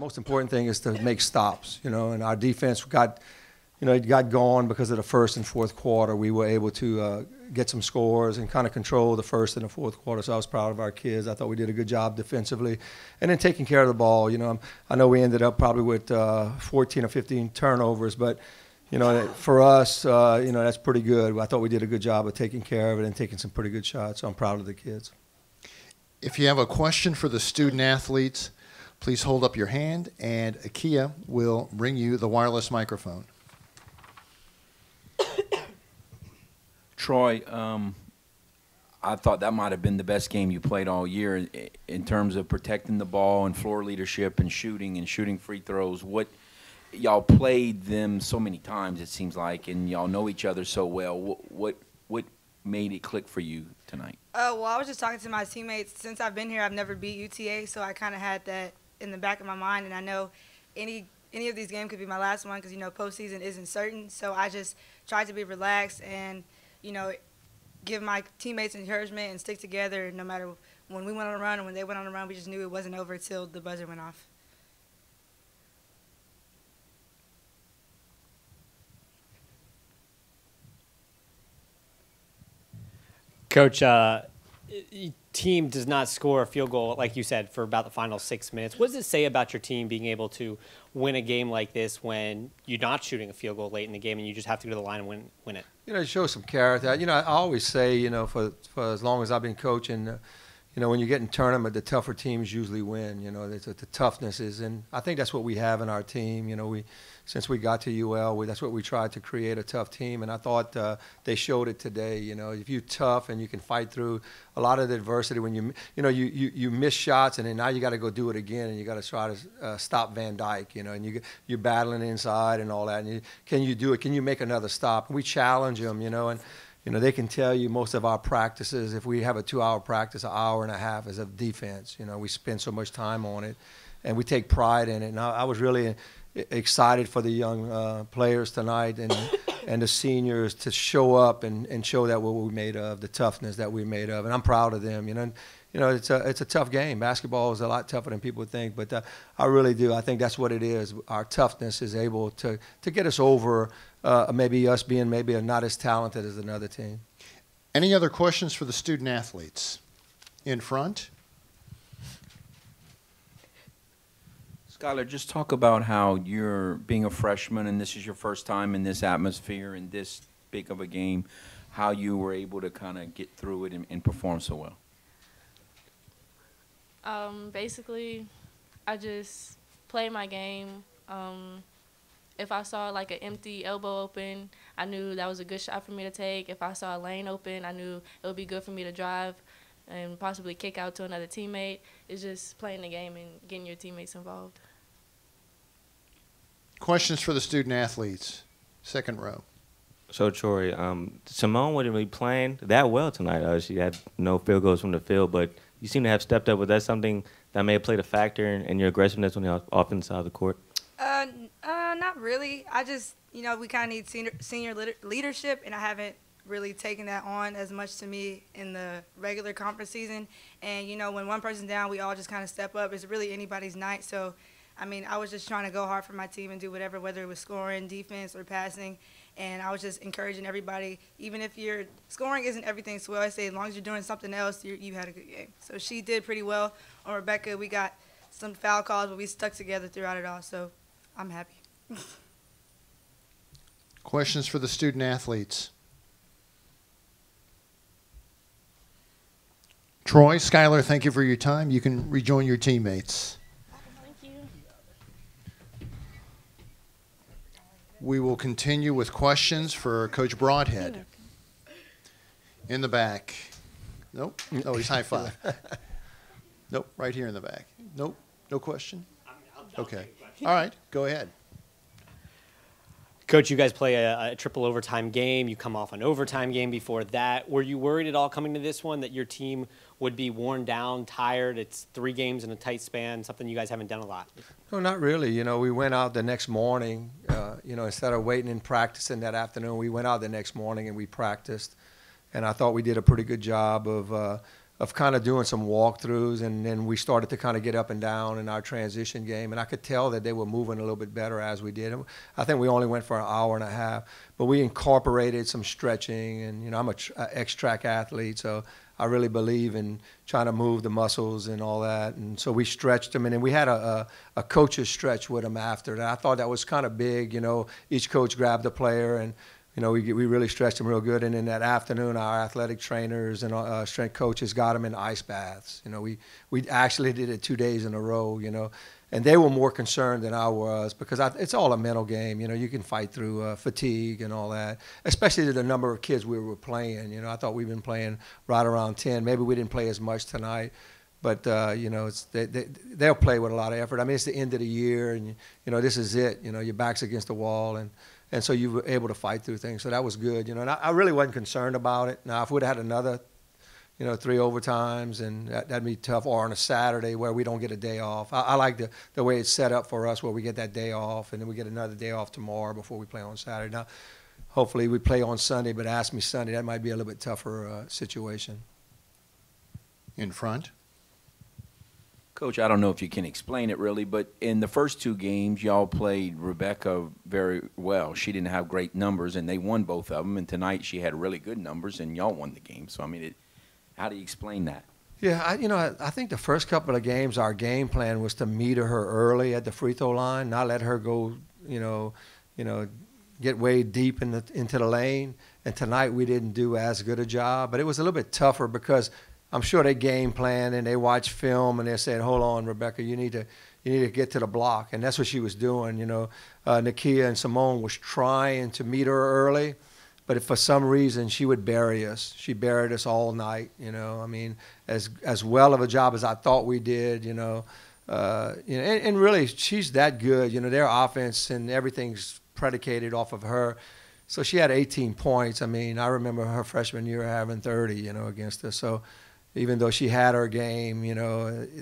most important thing is to make stops, and our defense got going because of the first and fourth quarter. We were able to get some scores and kind of control the first and the fourth quarter, so I was proud of our kids. I thought we did a good job defensively. And then taking care of the ball, I know we ended up probably with 14 or 15 turnovers, but, for us, that's pretty good. I thought we did a good job of taking care of it and taking some pretty good shots, so I'm proud of the kids. If you have a question for the student athletes, please hold up your hand, and Akia will bring you the wireless microphone. Troy, I thought that might have been the best game you played all year in terms of protecting the ball and floor leadership and shooting free throws. What y'all played them so many times, it seems like, and y'all know each other so well. What made it click for you tonight? Well, I was just talking to my teammates. Since I've been here, I've never beat UTA, so I kind of had that in the back of my mind, and I know any of these games could be my last one because, postseason isn't certain. So I just tried to be relaxed and, give my teammates encouragement and stick together no matter when we went on a run and when they went on a run. We just knew it wasn't over till the buzzer went off. Coach, team does not score a field goal, like you said, for about the final 6 minutes. What does it say about your team being able to win a game like this when you're not shooting a field goal late in the game and you just have to go to the line and win it? It shows some character. I always say, for as long as I've been coaching, when you get in tournament, the tougher teams usually win. The toughness is, and I think that's what we have in our team. Since we got to UL, that's what we tried to create, a tough team, and I thought they showed it today. If you're tough and you can fight through a lot of the adversity, when you miss shots, and then now you got to go do it again, and you got to try to stop Van Dyke, and you're battling inside and all that. And can you do it? Can you make another stop? And we challenge them, and. They can tell you most of our practices, if we have a 2-hour practice, an hour and a half is of defense. We spend so much time on it, and we take pride in it. And I was really excited for the young players tonight and the seniors to show up and show that what we're made of, the toughness that we're made of. And I'm proud of them. It's a tough game. Basketball is a lot tougher than people think, but I really do. I think that's what it is. Our toughness is able to get us over maybe us being maybe not as talented as another team. Any other questions for the student athletes? In front. Skylar, just talk about how you're being a freshman and this is your first time in this atmosphere and this big of a game, how you were able to kind of get through it and perform so well. Basically, I just played my game. If I saw like an empty elbow open, I knew that was a good shot for me to take. If I saw a lane open, I knew it would be good for me to drive and possibly kick out to another teammate. It's just playing the game and getting your teammates involved. Questions for the student athletes? Second row. So, Troy, Simone wasn't really playing that well tonight. She had no field goals from the field, but you seem to have stepped up. Was that something that may have played a factor in your aggressiveness on the offensive side of the court? Not really. I just, we kind of need senior leadership, and I haven't really taken that on as much to me in the regular conference season. And, when one person's down, we all just kind of step up. It's really anybody's night. So, I was just trying to go hard for my team and do whatever, whether it was scoring, defense, or passing. And I was just encouraging everybody, even if your scoring isn't everything, so I say as long as you're doing something else, you had a good game. So she did pretty well. On Rebecca, we got some foul calls, but we stuck together throughout it all, so I'm happy. Questions for the student athletes? Troy, Skylar, thank you for your time. You can rejoin your teammates. Thank you. We will continue with questions for Coach Brodhead. In the back. Nope. Oh, he's high five. Nope. Right here in the back. Nope. No question? Okay. All right. Go ahead. Coach, you guys play a triple overtime game. You come off an overtime game before that. Were you worried at all coming to this one that your team would be worn down, tired? It's 3 games in a tight span, something you guys haven't done a lot. No, not really. We went out the next morning, instead of waiting and practicing that afternoon, we went out the next morning and we practiced. And I thought we did a pretty good job of of kind of doing some walkthroughs, and then we started to kind of get up and down in our transition game, and I could tell that they were moving a little bit better as we did. I think we only went for an hour and a half, but we incorporated some stretching, and I'm an ex-track athlete, so I really believe in trying to move the muscles and all that, and so we stretched them, and then we had a coach's stretch with them after that. I thought that was kind of big, each coach grabbed a player, and we really stretched them real good. And in that afternoon, our athletic trainers and strength coaches got them in ice baths. We actually did it 2 days in a row, and they were more concerned than I was, because it's all a mental game. You can fight through fatigue and all that, especially the number of kids we were playing. I thought we've been playing right around 10. Maybe we didn't play as much tonight, but they'll play with a lot of effort. I mean, it's the end of the year, and this is it. Your back's against the wall, and so you were able to fight through things. So that was good, And I really wasn't concerned about it. Now, if we'd had another, 3 overtimes, and that'd be tough, or on a Saturday where we don't get a day off. I like the way it's set up for us, where we get that day off, and then we get another day off tomorrow before we play on Saturday. Now, hopefully we play on Sunday, but ask me Sunday, that might be a little bit tougher situation. In front. Coach, I don't know if you can explain it really, but in the first 2 games, y'all played Rebecca very well. She didn't have great numbers, and they won both of them. And tonight she had really good numbers, and y'all won the game. So, I mean, how do you explain that? Yeah, I think the first couple of games, our game plan was to meter her early at the free throw line, not let her go, get way deep into the lane. And tonight we didn't do as good a job, but it was a little bit tougher because I'm sure they game plan and they watch film and they're saying, "Hold on, Rebecca, you need to get to the block," and that's what she was doing. Nakia and Simone was trying to meet her early, but if for some reason she would bury us. She buried us all night. I mean, as well of a job as I thought we did. And really she's that good. Their offense and everything's predicated off of her. So she had 18 points. I mean, I remember her freshman year having 30, against us. So even though she had her game,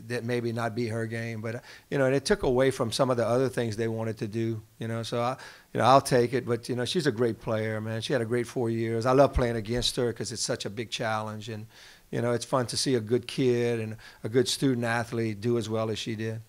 that maybe not be her game, but it took away from some of the other things they wanted to do. So I'll take it. But she's a great player, man. She had a great 4 years. I love playing against her because it's such a big challenge, and it's fun to see a good kid and a good student athlete do as well as she did.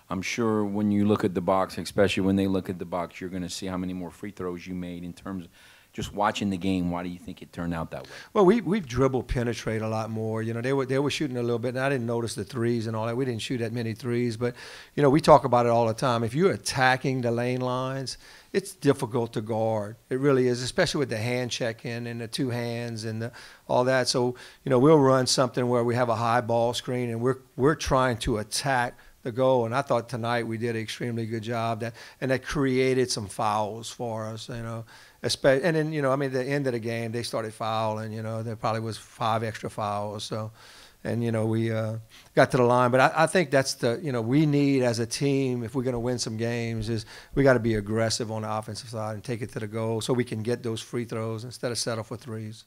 I'm sure when you look at the box, especially when they look at the box, you're going to see how many more free throws you made in terms of just watching the game. Why do you think it turned out that way? Well, we've dribble penetrate a lot more. They were shooting a little bit, and I didn't notice the threes and all that. We didn't shoot that many threes, but we talk about it all the time. If you're attacking the lane lines, it's difficult to guard. It really is, especially with the hand check-in and the 2 hands and all that. So we'll run something where we have a high ball screen, and we're trying to attack the goal. And I thought tonight we did an extremely good job. That created some fouls for us. And then, at the end of the game, they started fouling. There probably was 5 extra fouls. So, and, we got to the line. But I think that's we need as a team, if we're going to win some games, is we got to be aggressive on the offensive side and take it to the goal so we can get those free throws instead of settle for threes.